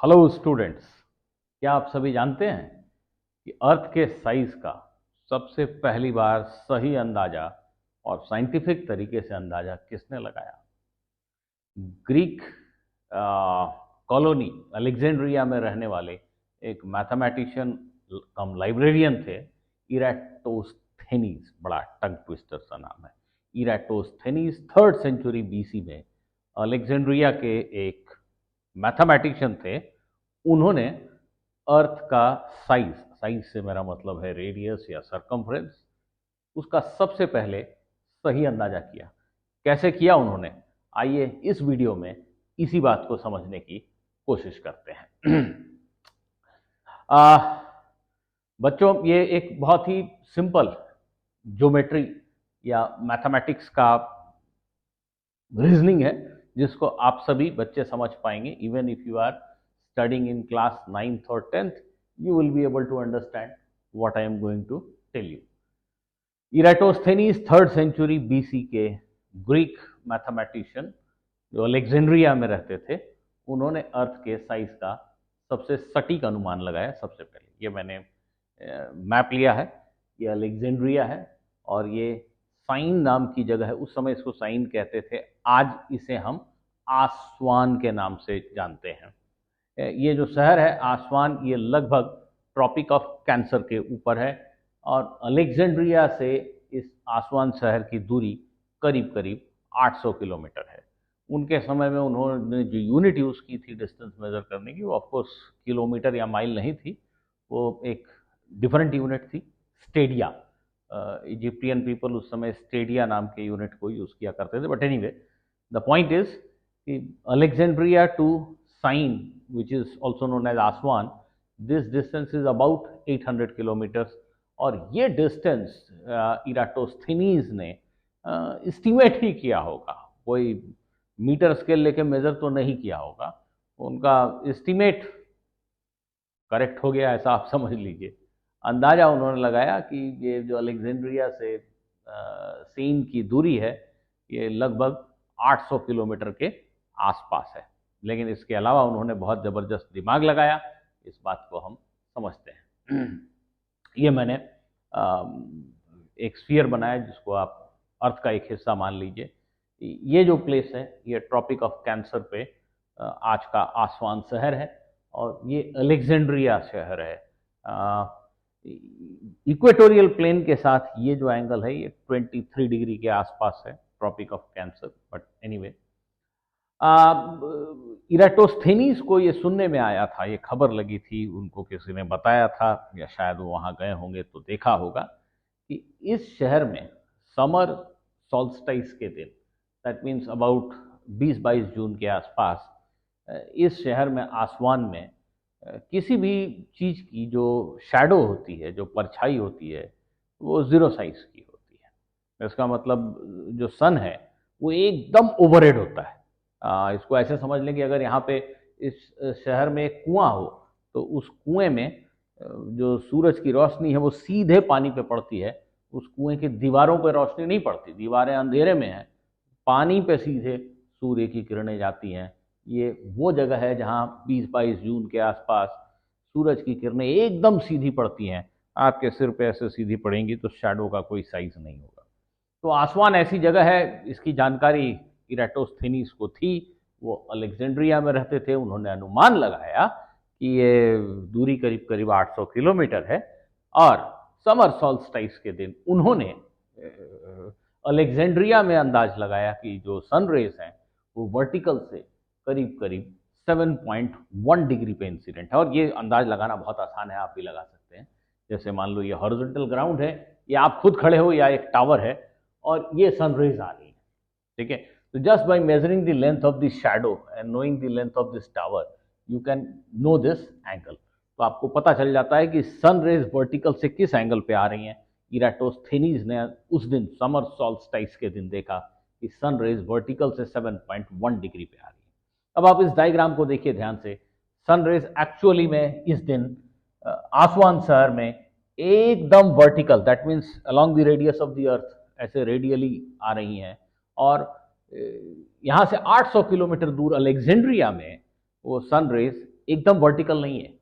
Hello students, क्या आप सभी जानते हैं कि अर्थ के साइज का सबसे पहली बार सही अंदाजा और साइंटिफिक तरीके से अंदाजा किसने लगाया? ग्रीक कॉलोनी अलेक्जेंड्रिया में रहने वाले एक मैथमेटिशियन कम लाइब्रेरियन थे, इराटोस्थेनीज। बड़ा टंग ट्विस्टर सा नाम है। इराटोस्थेनीज 3rd सेंचुरी बीसी में अलेक्जेंड्रिया के एक मैथमेटिशियन थे। उन्होंने अर्थ का साइज, साइज से मेरा मतलब है रेडियस या सरकमफ्रेंस, उसका सबसे पहले सही अंदाजा किया। कैसे किया उन्होंने? आइए इस वीडियो में इसी बात को समझने की कोशिश करते हैं। आ, बच्चों, ये एक बहुत ही सिंपल ज्योमेट्री या मैथमेटिक्स का रीजनिंग है, जिसको आप सभी बच्चे समझ पाएंगे। Even if you are studying in class 9th और 10th, you will be able to understand what I am going to tell you. Eratosthenes 3rd century BC के ग्रीक मैथमेटिशियन जो अलेक्जेंड्रिया में रहते थे, उन्होंने अर्थ के साइज का सबसे सटीक अनुमान लगाया। सबसे पहले ये मैंने मैप लिया है, ये अलेक्जेंड्रिया है और ये साइन नाम की जगह है। उस समय इसको साइन कहते थे, आज इसे हम आस्वान के नाम से जानते हैं। ये जो शहर है आस्वान, ये लगभग ट्रॉपिक ऑफ कैंसर के ऊपर है और अलेक्जेंड्रिया से इस आस्वान शहर की दूरी करीब करीब 800 किलोमीटर है। उनके समय में उन्होंने जो यूनिट यूज़ की थी डिस्टेंस मेजर करने की, वो ऑफकोर्स किलोमीटर या माइल नहीं थी, वो एक डिफरेंट यूनिट थी, स्टेडिया। इजिप्टियन पीपल उस समय स्टेडिया नाम के यूनिट को यूज़ किया करते थे। But anyway, the point is कि Alexandria to Syene, which is also known as Aswan, this distance is about 800 kilometres. और ये डिस्टेंस इराटोस्थेनीज ने एस्टिमेट ही किया होगा, कोई मीटर स्केल लेके मेजर तो नहीं किया होगा। उनका एस्टिमेट करेक्ट हो गया, ऐसा आप समझ लीजिए। अंदाजा उन्होंने लगाया कि ये जो अलेक्जेंड्रिया से सीन की दूरी है, ये लगभग 800 किलोमीटर के आसपास है। लेकिन इसके अलावा उन्होंने बहुत ज़बरदस्त दिमाग लगाया, इस बात को हम समझते हैं। ये मैंने एक स्फीयर बनाया जिसको आप अर्थ का एक हिस्सा मान लीजिए। ये जो प्लेस है, ये ट्रॉपिक ऑफ कैंसर पे आज का आसवान शहर है और ये अलेक्जेंड्रिया शहर है। इक्वेटोरियल प्लेन के साथ ये जो एंगल है, ये 23 डिग्री के आसपास है, Tropic of Cancer. But anyway, Eratosthenes को ये सुनने में आया था, ये खबर लगी थी, उनको किसी ने बताया था या शायद वो वहाँ गए होंगे तो देखा होगा कि इस शहर में समर सॉल्स्टाइस के दिन, दैट मीन्स अबाउट 20-22 जून के आसपास, इस शहर में आसमान में किसी भी चीज़ की जो शैडो होती है, जो परछाई होती है, वो ज़ीरो साइज की होती है। इसका मतलब जो सन है वो एकदम ओवरहेड होता है। इसको ऐसे समझ लें कि अगर यहाँ पे इस शहर में एक कुआं हो, तो उस कुएं में जो सूरज की रोशनी है वो सीधे पानी पे पड़ती है। उस कुएं की दीवारों पे रोशनी नहीं पड़ती, दीवारें अंधेरे में हैं, पानी पे सीधे सूर्य की किरणें जाती हैं। ये वो जगह है जहाँ 20-22 जून के आसपास सूरज की किरणें एकदम सीधी पड़ती हैं। आपके सिर पे ऐसे सीधी पड़ेंगी तो शैडो का कोई साइज नहीं होगा। तो आसमान ऐसी जगह है, इसकी जानकारी इराटोस्थेनीज को थी। वो अलेक्जेंड्रिया में रहते थे। उन्होंने अनुमान लगाया कि ये दूरी करीब करीब 800 किलोमीटर है और समर सॉल्स्टाइस के दिन उन्होंने अलेक्जेंड्रिया में अंदाज लगाया कि जो सन रेज हैं वो वर्टिकल से करीब करीब 7.1 डिग्री पे इंसिडेंट है। और ये अंदाज लगाना बहुत आसान है, आप भी लगा सकते हैं। जैसे मान लो ये हॉरिजॉन्टल ग्राउंड है, ये आप खुद खड़े हो या एक टावर है और ये सन रेज आ रही है, ठीक है। तो just by measuring the length of the shadow and knowing the length of this tower, you can know this angle. तो आपको पता चल जाता है कि सन रेज वर्टिकल से किस एंगल पे आ रही हैं। इराटोस्थेनीज ने उस दिन समर सॉल्स्टाइस के दिन देखा कि सन रेज वर्टिकल से 7.1 डिग्री पे आ रही है। अब आप इस डायग्राम को देखिए ध्यान से। सन रेज एक्चुअली में इस दिन आसवान शहर में एकदम vertical, that means along the radius of the earth, ऐसे रेडियली आ रही हैं। और यहाँ से 800 किलोमीटर दूर अलेक्जेंड्रिया में वो सन रेज एकदम वर्टिकल नहीं है.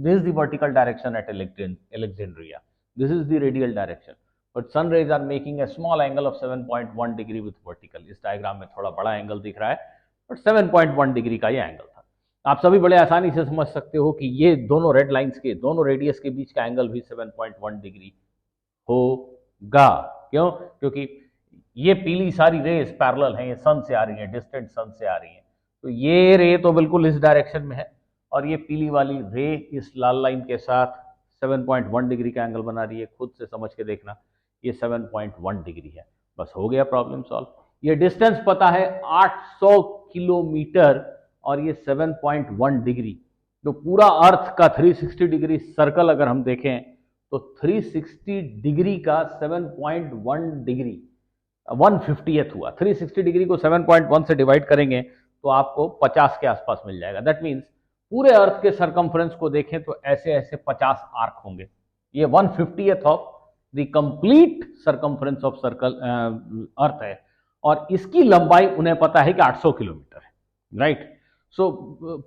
This is the vertical direction at Alexandria. This is the radial direction. But sun rays are making a small angle of 7.1 degree with vertical. इस डायग्राम में थोड़ा बड़ा एंगल दिख रहा है, बट 7.1 डिग्री का ये एंगल था. आप सभी बड़े आसानी से समझ सकते हो कि ये दोनों रेड लाइंस के, दोनों रेडियस के बीच का एंगल भी 7.1 डिग्री होगा. क्यों? क्योंकि ये पीली सारी रेस पैरेलल हैं, ये सन से आ रही हैं, डिस्टेंट सन से आ रही हैं. तो ये रे तो बिल्कुल इस डायरेक्शन में है, और ये पीली वाली रे इस लाल लाइन के साथ 7.1 डिग्री का एंगल बना रही है. खुद से समझ के देखना, ये 7.1 डिग्री है. बस हो गया प्रॉब्लम सॉल्व. ये डिस्टेंस पता है 800 किलोमीटर, और ये 7.1 डिग्री. तो पूरा अर्थ का 360 डिग्री सर्कल अगर हम देखें तो 360 डिग्री का 7.1 डिग्री 1/50th हुआ. 360 डिग्री को 7.1 से डिवाइड करेंगे तो आपको 50 के आसपास मिल जाएगा. दैट मीन्स पूरे अर्थ के सरकमफ्रेंस को देखें तो ऐसे ऐसे 50 आर्क होंगे. ये 1/50th of the complete circumference of circle earth है, और इसकी लंबाई उन्हें पता है कि 800 किलोमीटर है. राइट. सो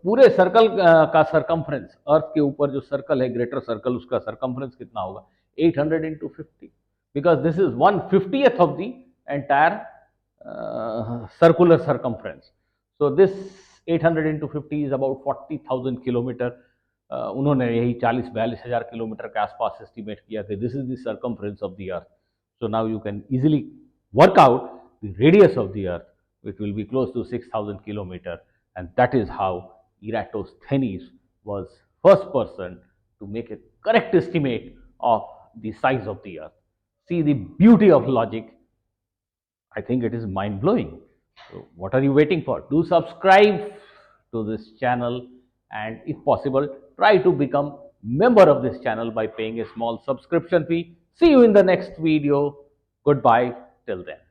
पूरे सर्कल का सरकमफ्रेंस, अर्थ के ऊपर जो सर्कल है, ग्रेटर सर्कल, उसका सरकमफ्रेंस कितना होगा? 800 into 50, because this is 1/50th of the entire circular circumference. So this 800 into 50 is about 40,000 kilometre. उन्होंने यही 40-42 हज़ार किलोमीटर के आसपास एस्टिमेट किया कि this is the circumference of the earth. So now you can easily work out the radius of the earth, which will be close to 6,000 kilometer, and that is how Eratosthenes was first person to make a correct estimate of the size of the earth. See the beauty of logic. I think it is mind-blowing. So what are you waiting for? Do subscribe to this channel, and if possible, try to become member of this channel by paying a small subscription fee. See you in the next video. Goodbye till then.